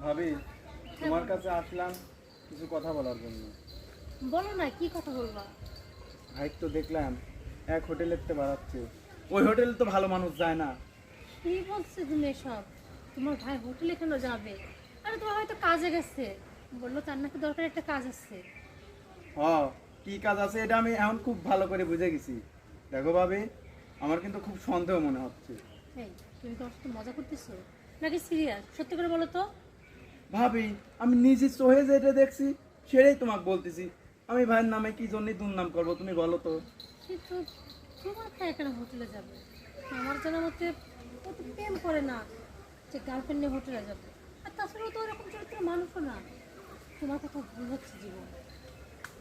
ভাবি, তোমার কাছে আসলাম কিছু কথা বলার জন্য। বলো না, কি কথা বলবা? ভাই তো দেখলাম এক হোটেলেতে বাড়াচ্ছে, ওই হোটেলে তো ভালো মানুষ যায় না। কি বলছো তুমি এসব? তোমার ভাই হোটেলে কেন যাবে? আরে তোমার হয়তো কাজে গেছে, বললো তার নাকি দরকার একটা কাজ আছে। হ, কি কাজ আছে এটা আমি এখন খুব ভালো করে বুঝে গেছি। দেখো ভাবি, আমার কিন্তু খুব সন্দেহ মনে হচ্ছে। এই, তুমি তোমার সাথে মজা করতেছো নাকি সিরিয়াস? সত্যি করে বলো তো। ভাবি, আমি নিজে চোখে যেটা দেখছি সেটাই তোমাকে বলতেছি। আমি ভাইয়ের নামে কি জন্য দুর্নাম করবো তুমি বলো তো? কিন্তু তোমার ভাই কেন হোটেলে যাবে? আমার জানার মতে ও তো প্রেম করে না যে গার্লফ্রেন্ড নিয়ে হোটেলে যাবে। আর তাছাড়াও তো ওরকম চরিত্রের মানুষও না। তোমার কথা ভুল হচ্ছে জীবন।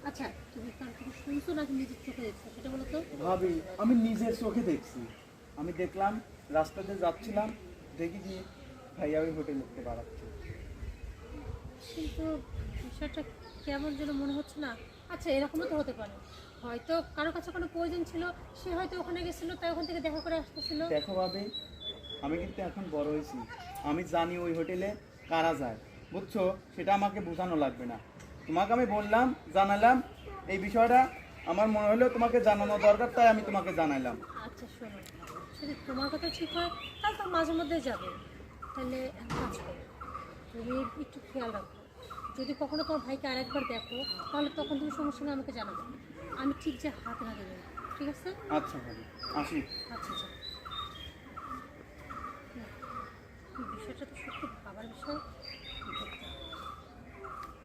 আচ্ছা, তুমি কার কথা শুনছো নাকি নিজের চোখে দেখছো সেটা বলো তো। ভাবি, আমি নিজের চোখে দেখছি। আমি দেখলাম রাস্তাতে যাচ্ছিলাম, দেখি কি ভাইয়া ওই হোটেলেতে বাড়াচ্ছে। কিন্তু বিষয়টা কেমন যেন মনে হচ্ছে না। আচ্ছা, এরকমও তো হতে পারে, হয়তো কারো কাছে কোনো প্রয়োজন ছিল, সে হয়তো ওখানে গেছিলো, তাই ওখান থেকে দেখা করে আসতেছিল। দেখো ভাবি, আমি কিন্তু এখন বড় হয়েছি, আমি জানি ওই হোটেলে কারা যায়, বুঝছো? সেটা আমাকে বোঝানো লাগবে না। তোমাকে আমি বললাম, জানালাম এই বিষয়টা, আমার মনে হলো তোমাকে জানানো দরকার, তাই আমি তোমাকে জানালাম। আচ্ছা শোনো, যদি তোমার কথা ঠিক হয় তাহলে তো মাঝে মধ্যে যাবে। তাহলে এক কাজ করো, তুমি একটু খেয়াল রাখো। যদি কখনো তোমার ভাইকে আরেকবার দেখো, তাহলে তখন তুমি সঙ্গে সঙ্গে আমাকে জানাবে। আমি ঠিক যে হাতে হাতে দেবো, ঠিক আছে? আচ্ছা ভাবি, আসি। আচ্ছা আচ্ছা। বিষয়টা তো সত্যি ভাবার বিষয়।